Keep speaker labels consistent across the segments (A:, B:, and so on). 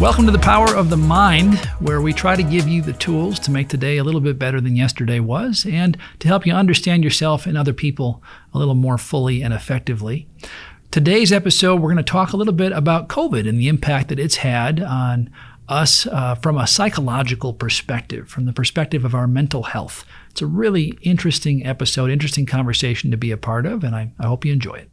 A: Welcome to the Power of the Mind, where we try to give you the tools to make today a little bit better than yesterday was, and to help you understand yourself and other people a little more fully and effectively. Today's episode, we're going to talk a little bit about COVID and the impact that it's had on us from a psychological perspective, from the perspective of our mental health. It's a really interesting episode, interesting conversation to be a part of, and I hope you enjoy it.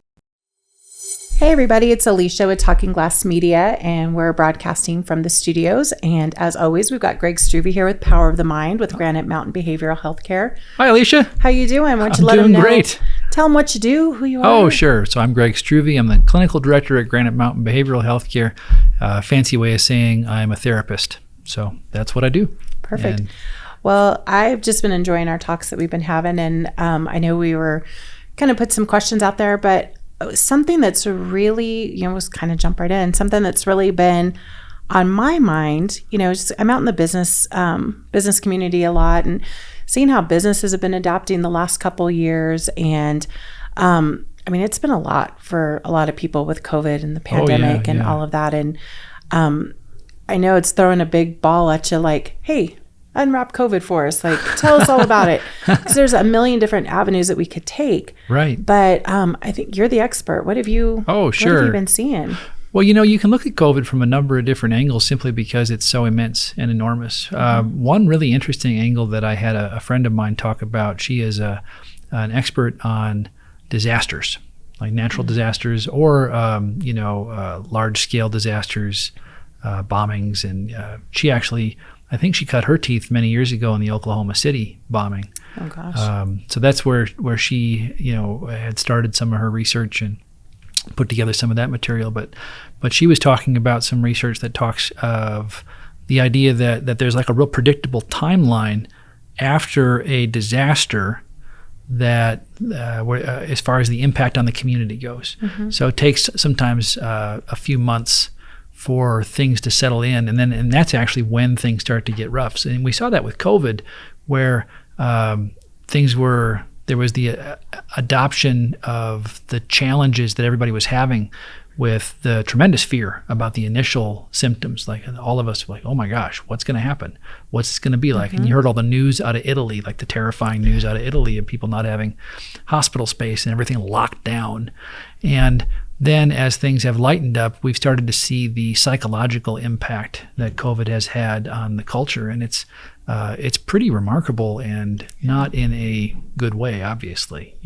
B: Hey everybody, it's Alicia with Talking Glass Media, and we're broadcasting from the studios. And as always, we've got Greg Struve here with Power of the Mind with Granite Mountain Behavioral Healthcare.
A: Hi, Alicia.
B: How you doing? Why don't you
A: I'm
B: let them
A: doing
B: know?
A: Great.
B: Tell them what you do, who you are.
A: Oh, sure. So I'm Greg Struve. I'm the clinical director at Granite Mountain Behavioral Healthcare. Fancy way of saying I'm a therapist. So that's what I do.
B: Perfect. Well, I've just been enjoying our talks that we've been having, and I know we were kind of put some questions out there, but something that's really, was kind of jump right in, something that's really been on my mind, I'm out in the business community a lot and seeing how businesses have been adapting the last couple of years. And it's been a lot for a lot of people with COVID and the pandemic and all of that. And I know it's throwing a big ball at you like, hey, unwrap COVID for us. Like, tell us all about it. Because there's a million different avenues that we could take.
A: Right.
B: But I think you're the expert. What have you What have you been seeing?
A: Well, you can look at COVID from a number of different angles simply because it's so immense and enormous. One really interesting angle that I had a friend of mine talk about, she is an expert on disasters, like natural disasters or, large-scale disasters, bombings. And she actually, I think she cut her teeth many years ago in the Oklahoma City bombing.
B: Oh, gosh.
A: So that's where she, had started some of her research and put together some of that material. But she was talking about some research that talks of the idea that there's like a real predictable timeline after a disaster that as far as the impact on the community goes. Mm-hmm. So it takes sometimes a few months for things to settle in, and that's actually when things start to get rough. And we saw that with COVID, where there was the adoption of the challenges that everybody was having with the tremendous fear about the initial symptoms. Like all of us were like, oh my gosh, what's going to happen? What's this going to be like? Mm-hmm. And you heard all the news out of Italy, like the terrifying news out of Italy of people not having hospital space and everything locked down. And then as things have lightened up, we've started to see the psychological impact that COVID has had on the culture. And it's pretty remarkable and not in a good way, obviously.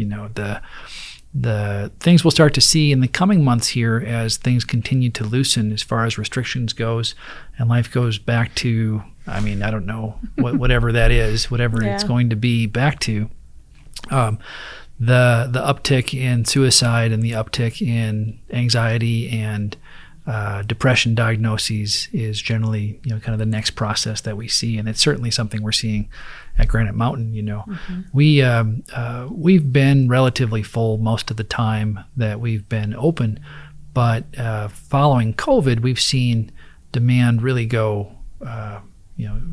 A: The things we'll start to see in the coming months here as things continue to loosen as far as restrictions goes and life goes back to, I don't know, whatever that is, whatever it's going to be back to. The uptick in suicide and the uptick in anxiety and depression diagnoses is generally, kind of the next process that we see, and it's certainly something we're seeing at Granite Mountain. Mm-hmm. We've been relatively full most of the time that we've been open, but following COVID, we've seen demand really go,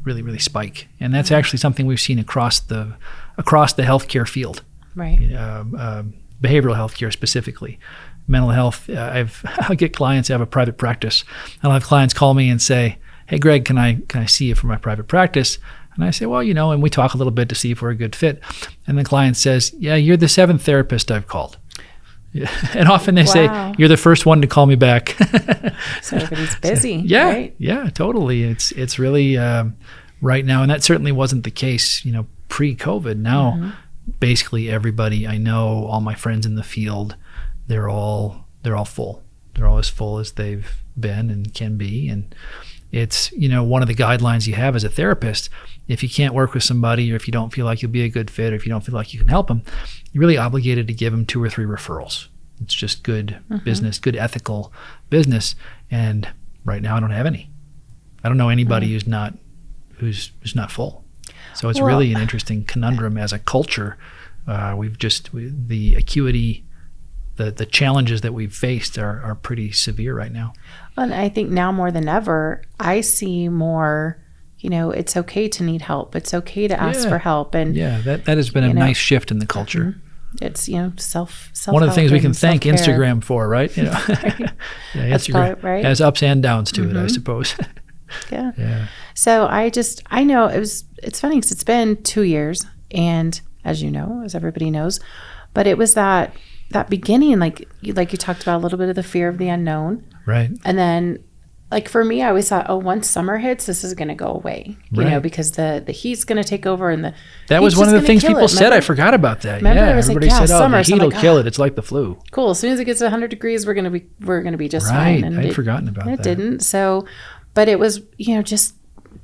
A: really spike, and that's actually something we've seen across the healthcare field. Right. Behavioral healthcare specifically. Mental health, I'll get clients who have a private practice. I'll have clients call me and say, hey, Greg, can I see you for my private practice? And I say, well, and we talk a little bit to see if we're a good fit. And the client says, yeah, you're the 7th therapist I've called. Yeah. And often they say, you're the first one to call me back.
B: So everybody's busy.
A: Yeah,
B: right?
A: Yeah, totally. It's really right now, and that certainly wasn't the case, pre-COVID. Now, basically everybody I know, all my friends in the field, they're all full. They're all as full as they've been and can be. And it's, one of the guidelines you have as a therapist, if you can't work with somebody or if you don't feel like you'll be a good fit or if you don't feel like you can help them, you're really obligated to give them 2 or 3 referrals. It's just good business, good ethical business. And right now I don't have any. I don't know anybody who's not full. So it's really an interesting conundrum as a culture. The acuity, the challenges that we've faced are pretty severe right now.
B: And I think now more than ever, I see more, it's okay to need help. It's okay to ask for help. And
A: that has been a nice shift in the culture.
B: It's, self
A: one of the things we can thank
B: self-care.
A: Instagram for, right?
B: Right.
A: Instagram
B: right.
A: has ups and downs to it, I suppose.
B: Yeah. So I know it's funny because it's been 2 years, and as you know, as everybody knows, but it was that beginning, like you talked about, a little bit of the fear of the unknown.
A: Right.
B: And then, like for me, I always thought, once summer hits, this is going to go away, you know, because the heat's going to take over, and that
A: was one of the things people said. I forgot about that.
B: Remember, it was
A: everybody
B: like,
A: said,
B: summer,
A: the heat will kill it. It's like the flu.
B: Cool. As soon as it gets to 100 degrees, we're going to be just
A: right.
B: fine. And
A: I'd forgotten about that.
B: It didn't. So, but it was, just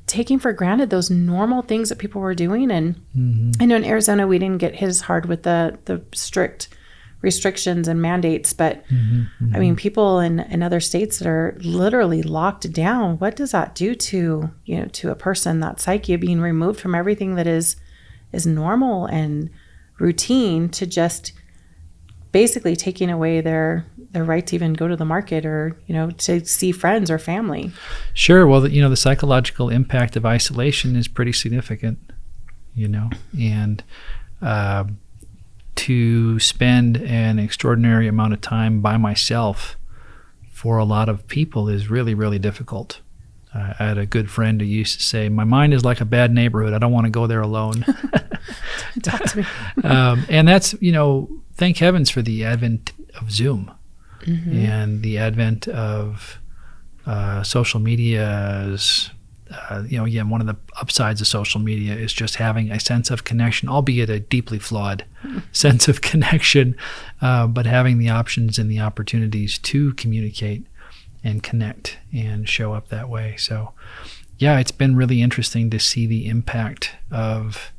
B: taking for granted those normal things that people were doing. And I know in Arizona, we didn't get hit as hard with the strict restrictions and mandates, but I mean, people in other states that are literally locked down, what does that do to a person, that psyche of being removed from everything that is normal and routine, to just basically taking away their right to even go to the market or to see friends or family?
A: Sure. Well, the psychological impact of isolation is pretty significant, and to spend an extraordinary amount of time by myself for a lot of people is really, really difficult. I had a good friend who used to say, my mind is like a bad neighborhood. I don't want to go there alone.
B: Talk to me.
A: And that's, thank heavens for the advent of Zoom and the advent of social media's again, one of the upsides of social media is just having a sense of connection, albeit a deeply flawed sense of connection, but having the options and the opportunities to communicate and connect and show up that way. So, yeah, it's been really interesting to see the impact of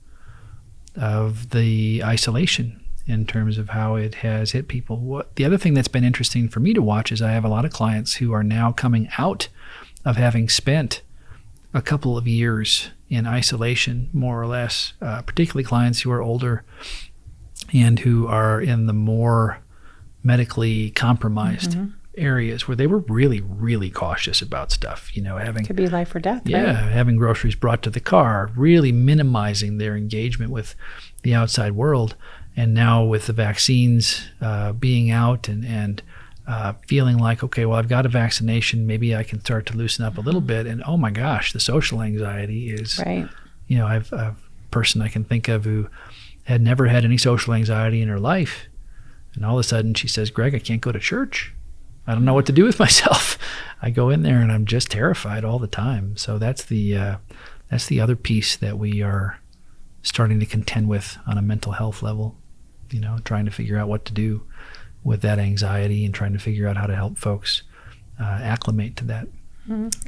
A: the isolation in terms of how it has hit people. The other thing that's been interesting for me to watch is I have a lot of clients who are now coming out of having spent a couple of years in isolation, more or less, particularly clients who are older and who are in the more medically compromised areas where they were really, really cautious about stuff, having
B: could be life or death.
A: Yeah,
B: right?
A: Having groceries brought to the car, really minimizing their engagement with the outside world. And now with the vaccines being out and feeling like, okay, well, I've got a vaccination, maybe I can start to loosen up a little bit. And oh my gosh, the social anxiety is,
B: right.
A: I've a person I can think of who had never had any social anxiety in her life. And all of a sudden she says, Greg, I can't go to church. I don't know what to do with myself. I go in there and I'm just terrified all the time. So that's the other piece that we are starting to contend with on a mental health level, trying to figure out what to do with that anxiety and trying to figure out how to help folks acclimate to that.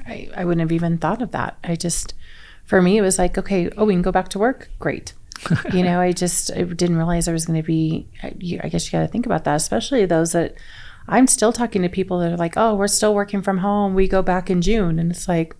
B: I wouldn't have even thought of that. For me, it was like, okay, we can go back to work. Great. I didn't realize there was going to be, I guess you got to think about that, especially those that I'm still talking to people that are like, oh, we're still working from home. We go back in June. And it's like,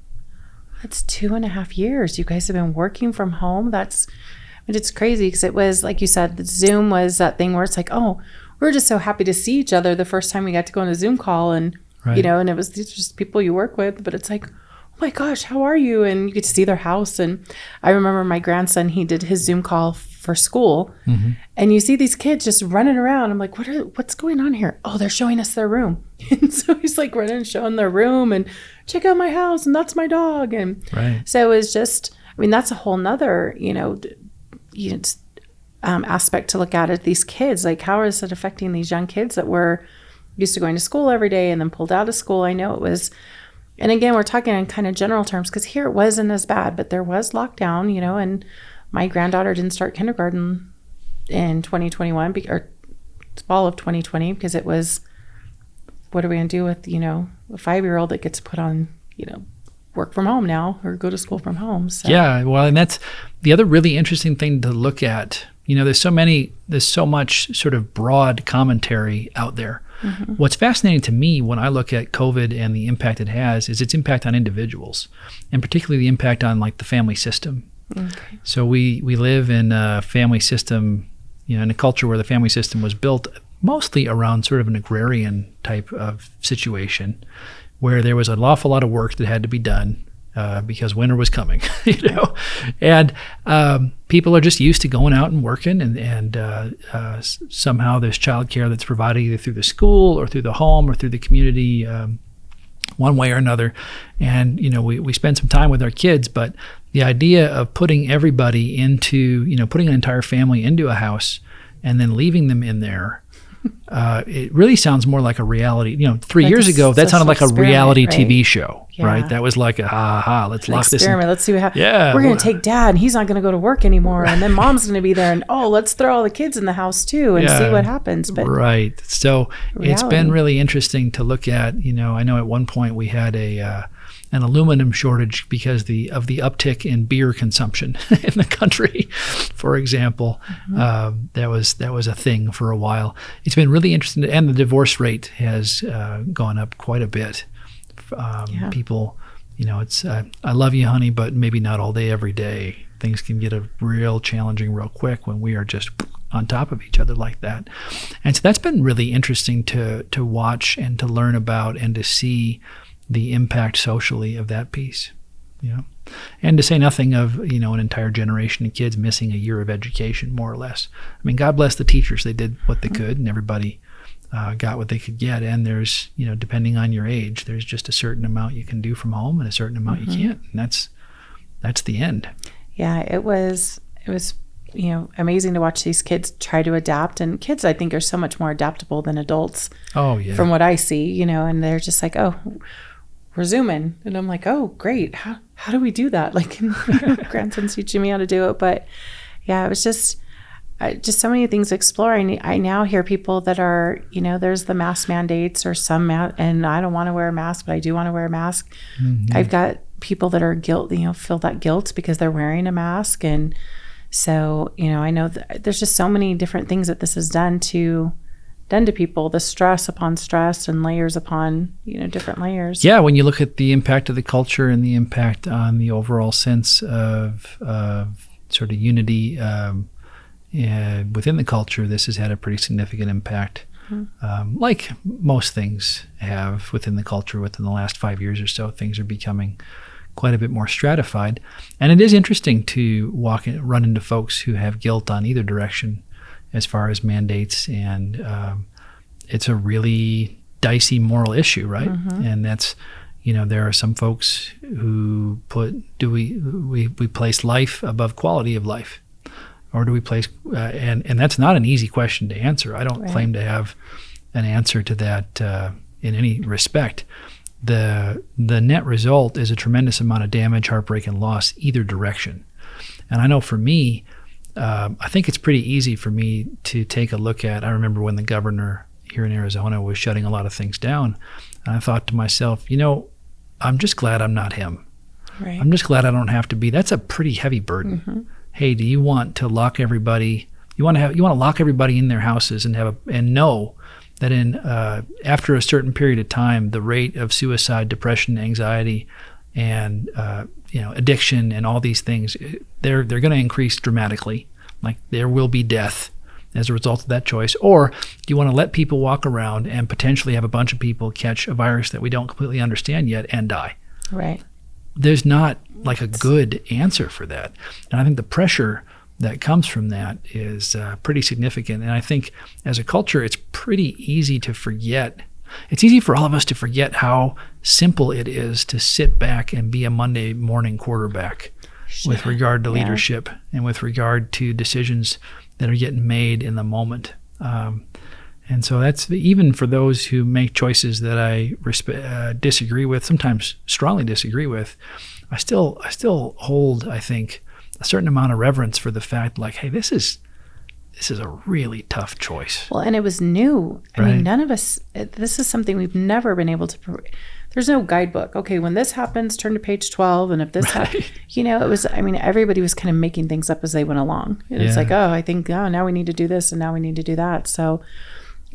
B: that's 2.5 years. You guys have been working from home. It's crazy because it was, like you said, the Zoom was that thing where it's like, oh, we're just so happy to see each other the first time we got to go on a Zoom call. And,
A: right.
B: And it was just people you work with, but it's like, oh my gosh, how are you? And you get to see their house. And I remember my grandson, he did his Zoom call for school and you see these kids just running around. I'm like, what's going on here? Oh, they're showing us their room. And so he's like running and showing their room and check out my house. And that's my dog. And
A: right.
B: So it was just, that's a whole nother, aspect to look at these kids. Like, how is it affecting these young kids that were used to going to school every day and then pulled out of school? I know it was, and again, we're talking in kind of general terms because here it wasn't as bad, but there was lockdown, and my granddaughter didn't start kindergarten in 2021 or fall of 2020 because it was, what are we going to do with, a 5-year-old that gets put on, work from home now or go to school from home. So.
A: Yeah, well, and that's the other really interesting thing to look at. There's so much sort of broad commentary out there. What's fascinating to me when I look at COVID and the impact it has is its impact on individuals, and particularly the impact on like the family system. Okay. So we live in a family system, in a culture where the family system was built mostly around sort of an agrarian type of situation, where there was an awful lot of work that had to be done because winter was coming, and people are just used to going out and working, and somehow there's childcare that's provided either through the school or through the home or through the community one way or another. And, we spend some time with our kids, but the idea of putting everybody into, putting an entire family into a house and then leaving them in there, it really sounds more like a reality. 3 years ago, that sounded like a reality TV show, right? That was like let's lock this in.
B: Let's see what happens. Yeah, we're going to take dad, and he's not going to go to work anymore, and then mom's going to be there, and let's throw all the kids in the house too and see what happens. But
A: right. So it's been really interesting to look at. I know at one point we had an aluminum shortage because of the uptick in beer consumption in the country, for example. That was a thing for a while. It's been really interesting, and the divorce rate has gone up quite a bit. People, it's I love you, honey, but maybe not all day, every day. Things can get real challenging real quick when we are just on top of each other like that. And so that's been really interesting to watch and to learn about and to see the impact socially of that piece, and to say nothing of, an entire generation of kids missing a year of education, more or less. I mean, God bless the teachers. They did what they could, and everybody got what they could get. And there's, depending on your age, there's just a certain amount you can do from home and a certain amount you can't. And that's the end.
B: Yeah, it was, amazing to watch these kids try to adapt. And kids, I think, are so much more adaptable than adults. Oh, yeah. From what I see, and they're just like, we're Zooming. And I'm like, oh, great. How do we do that? Like, grandson's teaching me how to do it. But yeah, it was just so many things to explore. I now hear people that are, there's the mask mandates or some and I don't want to wear a mask, but I do want to wear a mask. I've got people that are feel that guilt because they're wearing a mask. And so, I know there's just so many different things that this has done to people, the stress upon stress and layers upon, different layers. Yeah,
A: when you look at the impact of the culture and the impact on the overall sense of sort of unity within the culture, this has had a pretty significant impact. Like most things have within the culture within the last 5 years or so, things are becoming quite a bit more stratified. And it is interesting to run into folks who have guilt on either direction as far as mandates, and it's a really dicey moral issue, right? And that's, there are some folks who we place life above quality of life, or do we place, and that's not an easy question to answer. I don't claim to have an answer to that in any respect. The net result is a tremendous amount of damage, heartbreak, and loss either direction. And I know for me, I think it's pretty easy for me to take a look at, I remember when the governor here in Arizona was shutting a lot of things down, and I thought to myself, I'm just glad I'm not him. Right. I'm just glad I don't have to be. That's a pretty heavy burden. Hey, do you want to lock everybody? You want to lock everybody in their houses and know that after a certain period of time, the rate of suicide, depression, anxiety, and addiction and all these things, they're going to increase dramatically. Like, there will be death as a result of that choice. Or do you want to let people walk around and potentially have a bunch of people catch a virus that we don't completely understand yet and die? Right. There's not like a good answer for that. And I think the pressure that comes from that is pretty significant. And I think as a culture, it's pretty easy to forget. It's easy for all of us to forget how simple it is to sit back and be a Monday morning quarterback with regard to leadership and with regard to decisions that are getting made in the moment. And so that's even for those who make choices that I disagree with, sometimes strongly disagree with. I still hold, I think, a certain amount of reverence for the fact, like, hey, this is a really tough choice.
B: Well, and it was new. I mean, none of us, this is something we've never been able to, there's no guidebook. Okay, when this happens, turn to page 12. And if this happens, it was, everybody was kind of making things up as they went along. And it's like, I think, now we need to do this and now we need to do that. So,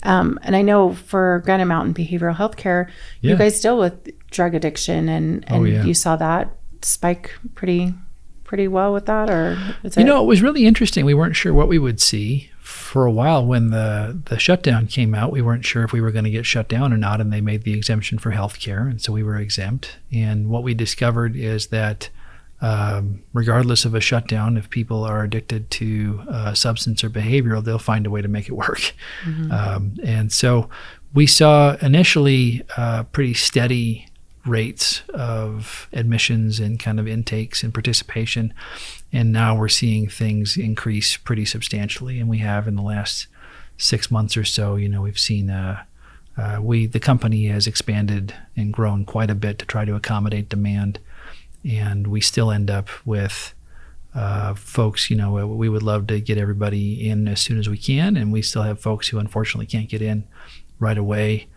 B: and I know for Granite Mountain Behavioral Healthcare, you guys deal with drug addiction and you saw that spike pretty well with that, or
A: it was really interesting. We weren't sure what we would see for a while when the shutdown came out. We weren't sure if we were going to get shut down or not, and they made the exemption for healthcare, and so we were exempt. And what we discovered is that regardless of a shutdown, if people are addicted to substance or behavioral, they'll find a way to make it work. And so we saw initially pretty steady rates of admissions and kind of intakes and participation. And now we're seeing things increase pretty substantially. And we have in the last 6 months or so, we've seen the company has expanded and grown quite a bit to try to accommodate demand. And we still end up with folks, we would love to get everybody in as soon as we can. And we still have folks who unfortunately can't get in right away.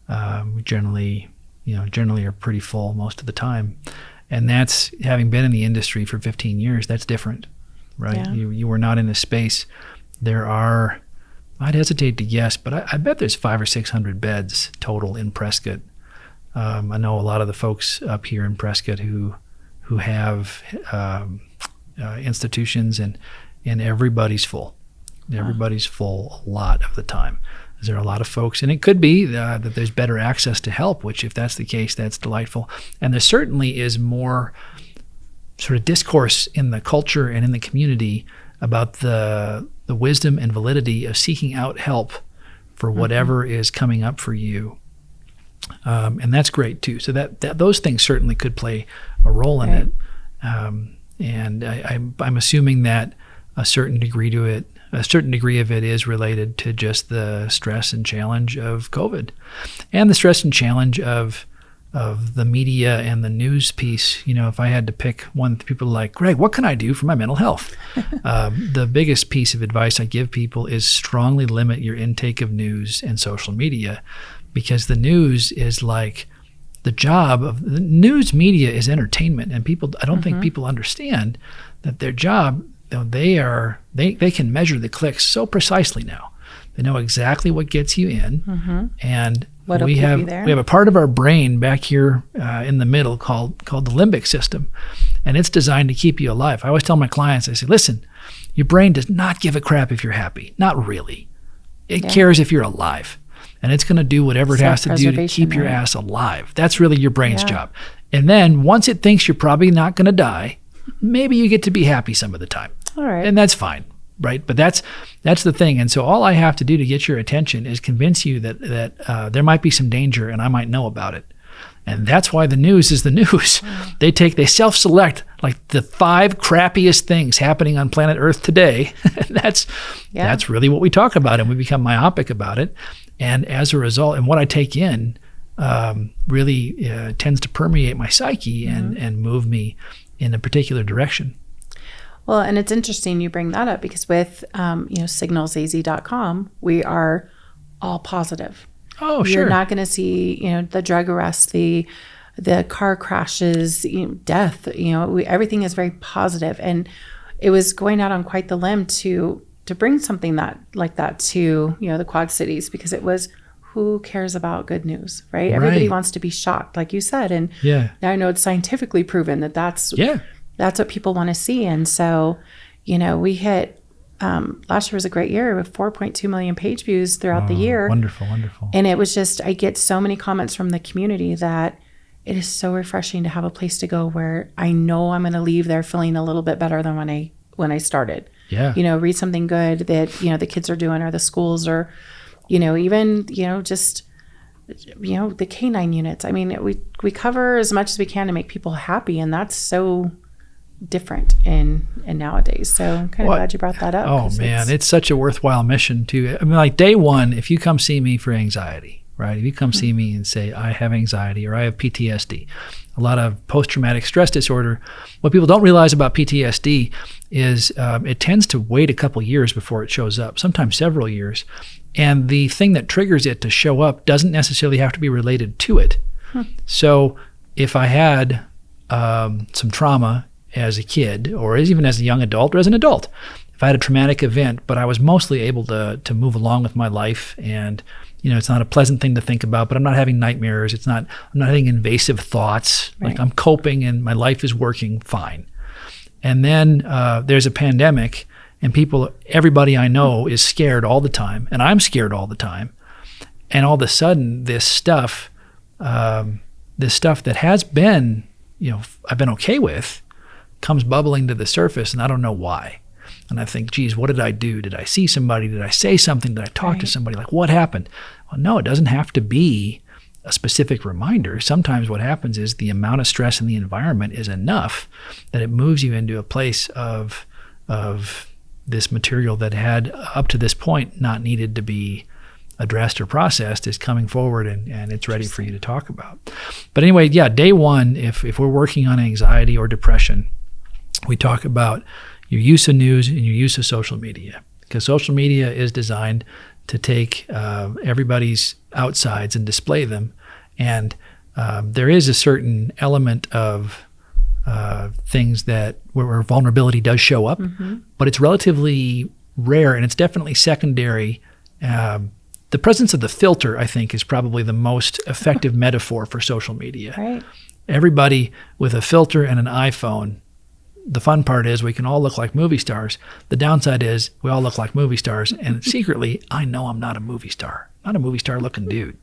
A: We generally are pretty full most of the time. And that's, having been in the industry for 15 years, that's different, right?
B: Yeah.
A: You were not in this space. There are, I'd hesitate to guess, but I bet there's 500 or 600 beds total in Prescott. I know a lot of the folks up here in Prescott who have institutions, and everybody's full. Everybody's full a lot of the time. There are a lot of folks, and it could be that there's better access to help, which if that's the case, that's delightful. And there certainly is more sort of discourse in the culture and in the community about the wisdom and validity of seeking out help for whatever is coming up for you. And that's great too. So that those things certainly could play a role in it. And I'm assuming that a certain degree of it is related to just the stress and challenge of COVID, and the stress and challenge of the media and the news piece. If I had to pick one, people are like, Greg, what can I do for my mental health? The biggest piece of advice I give people is strongly limit your intake of news and social media, because the news is like the job of the news media is entertainment, and I don't think people understand that their job, they can measure the clicks so precisely now. They know exactly what gets you in, and we have a part of our brain back here in the middle called the limbic system, and it's designed to keep you alive. I always tell my clients, I say, listen, your brain does not give a crap if you're happy. Not really. It cares if you're alive. And it's going to do whatever it has to do to keep your ass alive. That's really your brain's job. And then once it thinks you're probably not going to die, maybe you get to be happy some of the time.
B: All right.
A: And that's fine, right? But that's the thing. And so all I have to do to get your attention is convince you that there might be some danger and I might know about it. And that's why the news is the news. They self-select like the 5 crappiest things happening on planet Earth today. That's really what we talk about, and we become myopic about it. And as a result, and what I take in really tends to permeate my psyche and move me in a particular direction.
B: Well, and it's interesting you bring that up, because with SignalSayz.com, we are all positive.
A: Oh, sure.
B: You're not going to see, the drug arrests, the car crashes, death. Everything is very positive. And it was going out on quite the limb to bring something like that to the Quad Cities, because it was, who cares about good news, right? Everybody wants to be shocked, like you said. And now I know it's scientifically proven that that's what people want to see. And so, we hit. Last year was a great year with 4.2 million page views throughout the year.
A: Wonderful.
B: And it was just, I get so many comments from the community that it is so refreshing to have a place to go where I know I'm going to leave there feeling a little bit better than when I started. Yeah. Read something good that, the kids are doing, or the schools, or, even, just, the canine units. I mean, we cover as much as we can to make people happy. And that's so different in nowadays. So I'm kind of glad you brought that up.
A: Oh man, it's such a worthwhile mission too. I mean, like day one, if you come see me for anxiety, right? If you come see me and say, I have anxiety or I have PTSD, a lot of post-traumatic stress disorder, what people don't realize about PTSD is it tends to wait a couple years before it shows up, sometimes several years. And the thing that triggers it to show up doesn't necessarily have to be related to it. So if I had some trauma as a kid, or even as a young adult, or as an adult, if I had a traumatic event, but I was mostly able to move along with my life, and it's not a pleasant thing to think about, but I'm not having nightmares. I'm not having invasive thoughts. Like I'm coping and my life is working fine. And then there's a pandemic, and everybody I know is scared all the time, and I'm scared all the time. And all of a sudden, this stuff that has been, I've been okay with, comes bubbling to the surface, and I don't know why. And I think, geez, what did I do? Did I see somebody? Did I say something? Did I talk to somebody? Like, what happened? Well, no, it doesn't have to be a specific reminder. Sometimes what happens is the amount of stress in the environment is enough that it moves you into a place of this material that had up to this point not needed to be addressed or processed is coming forward and it's ready for you to talk about. But anyway, yeah, day one, if we're working on anxiety or depression, we talk about your use of news and your use of social media, because social media is designed to take everybody's outsides and display them. And there is a certain element of things that where vulnerability does show up, but it's relatively rare and it's definitely secondary. The presence of the filter, I think, is probably the most effective metaphor for social media.
B: Right.
A: Everybody with a filter and an iPhone, the fun part is we can all look like movie stars. The downside is we all look like movie stars, and secretly, I know I'm not a movie star. Not a movie star looking dude,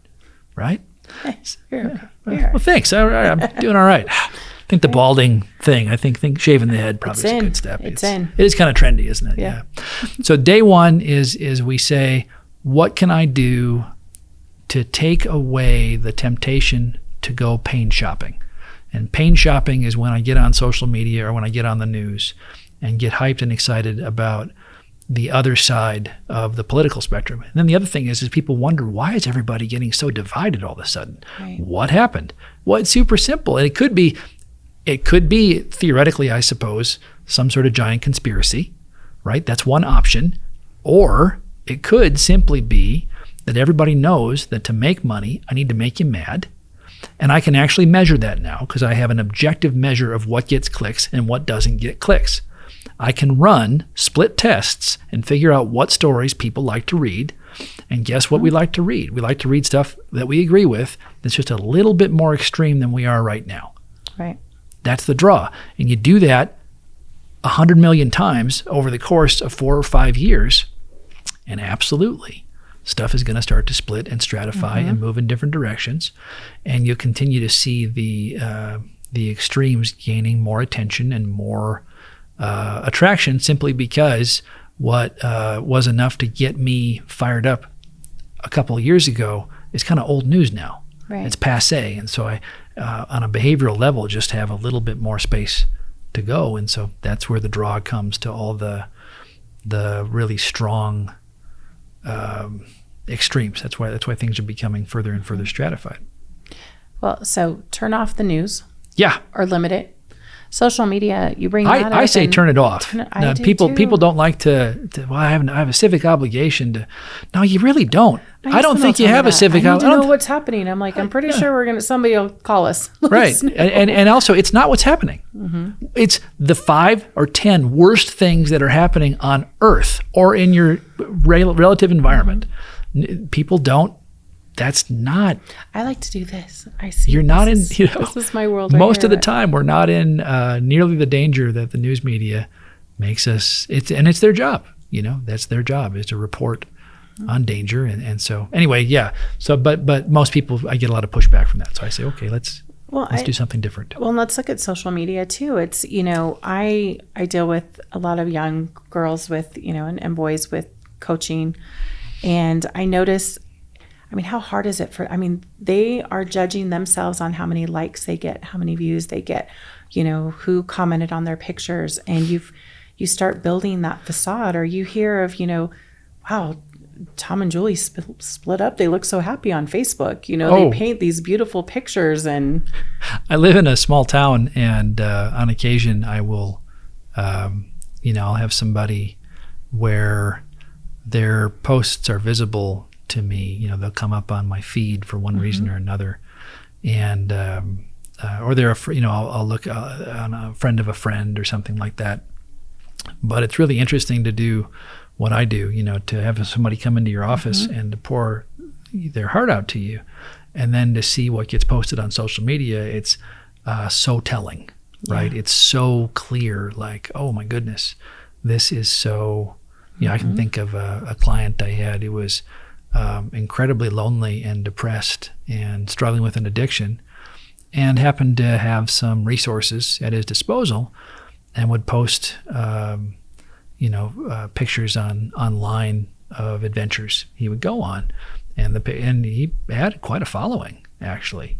A: right?
B: Nice. You're okay.
A: Well, thanks. I'm doing all right. I think the balding thing, I think shaving the head probably is a good step.
B: It
A: is kind of trendy, isn't it? Yeah. So day one is we say, what can I do to take away the temptation to go pain shopping? And pain shopping is when I get on social media or when I get on the news and get hyped and excited about the other side of the political spectrum. And then the other thing is people wonder, why is everybody getting so divided all of a sudden? Right. What happened? Well, it's super simple. And it could be theoretically, I suppose, some sort of giant conspiracy, right? That's one option. Or it could simply be that everybody knows that to make money, I need to make you mad. And I can actually measure that now because I have an objective measure of what gets clicks and what doesn't get clicks. I can run split tests and figure out what stories people like to read. And guess what we like to read? We like to read stuff that we agree with that's just a little bit more extreme than we are right now.
B: Right.
A: That's the draw. And you do that 100 million times over the course of 4 or 5 years, and absolutely, stuff is going to start to split and stratify and move in different directions, and you'll continue to see the extremes gaining more attention and more attraction simply because what was enough to get me fired up a couple of years ago is kind of old news now.
B: Right.
A: It's passé, and so I, on a behavioral level, just have a little bit more space to go, and so that's where the draw comes to all the really strong extremes. That's why things are becoming further and further stratified.
B: Well, so turn off the news.
A: Yeah.
B: Or limit it. Social media, you bring that up.
A: I say turn it off.
B: I do
A: people
B: too.
A: don't like to well, I have a civic obligation to. No, you really don't. I don't think you have a civic obligation.
B: I need to know what's happening. I'm like, I'm pretty sure somebody will call us.
A: Right. And also, it's not what's happening. It's the 5 or 10 worst things that are happening on Earth or in your relative environment. People don't. That's not.
B: I like to do this. I see.
A: You're not in.
B: This is my world.
A: Most of the time, we're not in nearly the danger that the news media makes us. It's their job. That's their job, is to report on danger. And so anyway, yeah. So but most people, I get a lot of pushback from that. So I say, okay, let's do something different.
B: Well, let's look at social media too. It's I deal with a lot of young girls with and boys with coaching, and I notice. How hard is it they are judging themselves on how many likes they get, how many views they get, who commented on their pictures. And you start building that facade, or you hear of, wow, Tom and Julie split up. They look so happy on Facebook. They paint these beautiful pictures. And
A: I live in a small town, and on occasion I will, I'll have somebody where their posts are visible to me. They'll come up on my feed for one reason or another, and or they're I'll look on a friend of a friend or something like that. But it's really interesting to do what I do, to have somebody come into your office and to pour their heart out to you, and then to see what gets posted on social media. It's so telling, right? It's so clear, like, oh my goodness, this is so. I can think of a client I had who was incredibly lonely and depressed and struggling with an addiction, and happened to have some resources at his disposal, and would post pictures online of adventures he would go on, and he had quite a following. actually.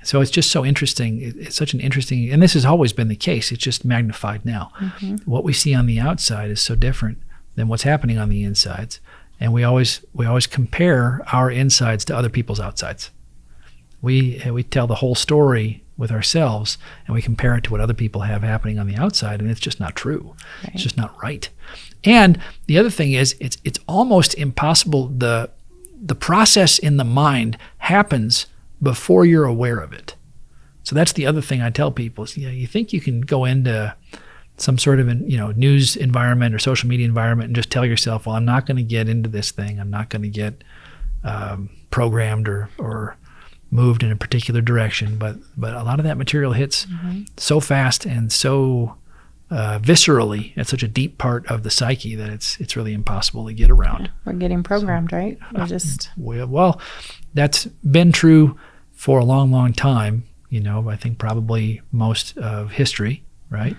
A: So it's just so interesting. It's such an interesting, and this has always been the case. It's just magnified now. What we see on the outside is so different than what's happening on the insides. And we always compare our insides to other people's outsides. We tell the whole story with ourselves, and we compare it to what other people have happening on the outside, and it's just not true. Right. It's just not right. And the other thing is, it's almost impossible. The process in the mind happens before you're aware of it. So that's the other thing I tell people is, you think you can go into some sort of news environment or social media environment and just tell yourself, well, I'm not going to get into this thing. I'm not going to get programmed or moved in a particular direction. But a lot of that material hits so fast and so viscerally at such a deep part of the psyche that it's really impossible to get around.
B: Yeah, we're getting programmed, right?
A: Well, that's been true for a long, long time. I think probably most of history, right?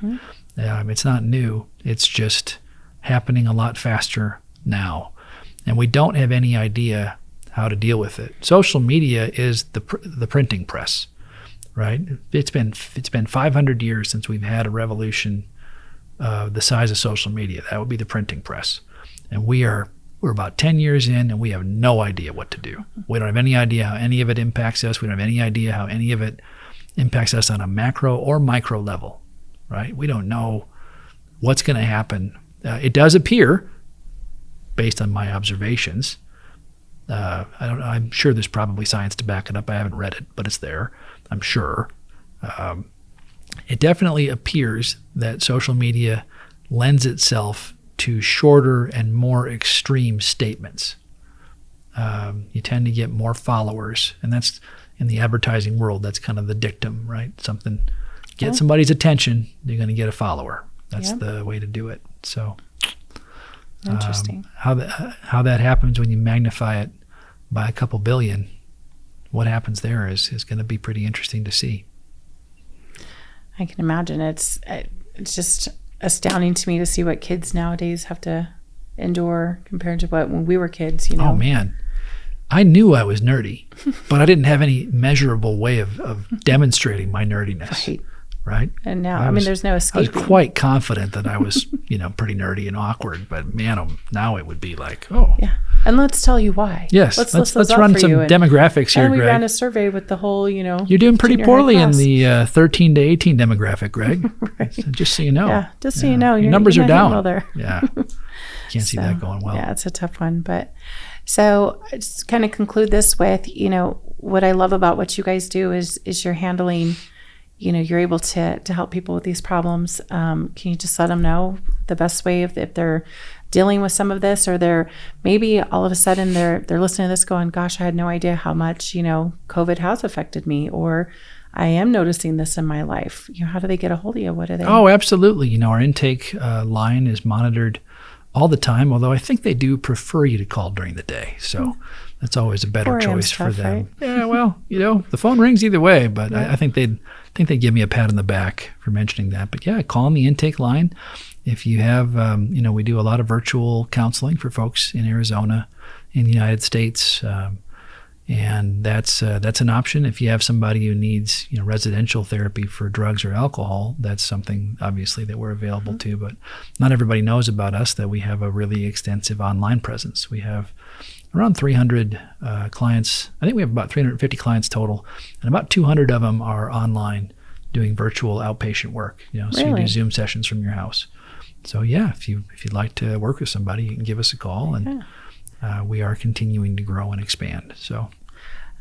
A: It's not new. It's just happening a lot faster now, and we don't have any idea how to deal with it. Social media is the printing press, right? It's been 500 years since we've had a revolution the size of social media. That would be the printing press, and we're about 10 years in, and we have no idea what to do. We don't have any idea how any of it impacts us. We don't have any idea how any of it impacts us on a macro or micro level, right? We don't know what's going to happen. It does appear, based on my observations, I'm sure there's probably science to back it up. I haven't read it, but it's there, I'm sure. It definitely appears that social media lends itself to shorter and more extreme statements. You tend to get more followers, and that's in the advertising world. That's kind of the dictum, right? Get somebody's attention, you're going to get a follower. That's the way to do it. So,
B: interesting.
A: How that happens when you magnify it by a couple billion, what happens there is going to be pretty interesting to see.
B: I can imagine. It's just astounding to me to see what kids nowadays have to endure compared to what when we were kids.
A: Oh man, I knew I was nerdy, but I didn't have any measurable way of demonstrating my nerdiness. Right.
B: And now, there's no escaping.
A: I was quite confident that I was, pretty nerdy and awkward, but man, now it would be like, oh.
B: Yeah. And let's tell you why.
A: Yes. Let's run some demographics here, Greg.
B: And we ran a survey with the whole,
A: You're doing pretty poorly in the 13 to 18 demographic, Greg. Right. So just so you know.
B: Yeah. Just so you know.
A: Your numbers are down.
B: Well there.
A: Yeah. Can't see that going well.
B: Yeah, it's a tough one. But so I just kind of conclude this with, what I love about what you guys do is you're handling, you're able to help people with these problems. Can you just let them know the best way if they're dealing with some of this, or they're maybe all of a sudden they're listening to this going, gosh, I had no idea how much, COVID has affected me, or I am noticing this in my life. How do they get a hold of you? What are they?
A: Oh, absolutely. Our intake line is monitored all the time, although I think they do prefer you to call during the day. So that's always a better choice for them. Right? Yeah, well, the phone rings either way, but I think they'd give me a pat on the back for mentioning that. But yeah, call on the intake line. If you have, we do a lot of virtual counseling for folks in Arizona, in the United States, and that's an option. If you have somebody who needs, residential therapy for drugs or alcohol, that's something obviously that we're available to. But not everybody knows about us, that we have a really extensive online presence. We have around 300 clients. I think we have about 350 clients total, and about 200 of them are online doing virtual outpatient work. So you do Zoom sessions from your house. So yeah, if you'd like to work with somebody, you can give us a call, and we are continuing to grow and expand. So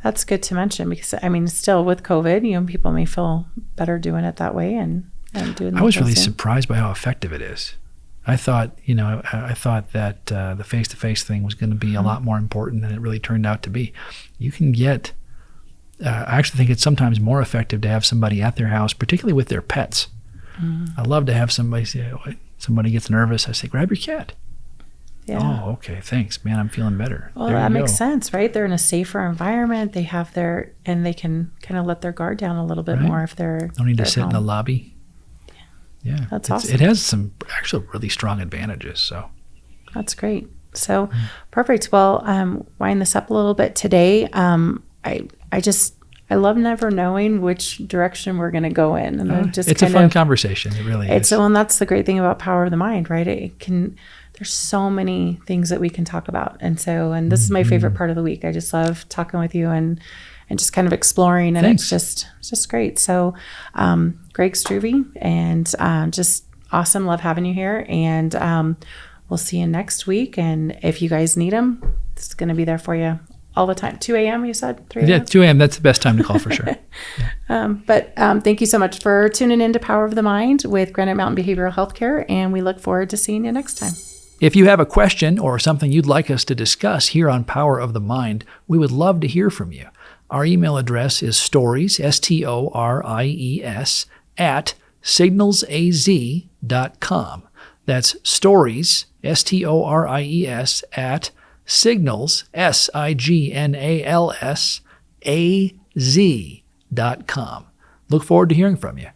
B: that's good to mention, because still with COVID, people may feel better doing it that way and doing.
A: I was really surprised by how effective it is. I thought that the face-to-face thing was going to be a lot more important than it really turned out to be. You can get. I actually think it's sometimes more effective to have somebody at their house, particularly with their pets. I love to have somebody say, somebody gets nervous, I say, grab your cat. Yeah. Oh, okay, thanks, man, I'm feeling better.
B: Well, that makes sense, right? They're in a safer environment. They have and they can kind of let their guard down a little bit more if they're.
A: Don't need to sit in the lobby. Yeah,
B: that's awesome.
A: It has some actual really strong advantages. So
B: that's great. So perfect. Well, wind this up a little bit today. I love never knowing which direction we're going to go in. And
A: it's a fun conversation. It really is.
B: And that's the great thing about Power of the Mind, right? There's so many things that we can talk about. And this is my favorite part of the week. I just love talking with you and just kind of exploring. And
A: Thanks.
B: it's just great. So, Greg Struve, and just awesome. Love having you here. And we'll see you next week. And if you guys need him, it's going to be there for you all the time. 2 a.m. you said? 3 a.m.?
A: Yeah, 2 a.m. That's the best time to call for sure.
B: But thank you so much for tuning in to Power of the Mind with Granite Mountain Behavioral Healthcare, and we look forward to seeing you next time.
A: If you have a question or something you'd like us to discuss here on Power of the Mind, we would love to hear from you. Our email address is stories, STORIES, at SignalSayz.com. That's stories, STORIES, at Signals, SIGNALS, AZ.com. Look forward to hearing from you.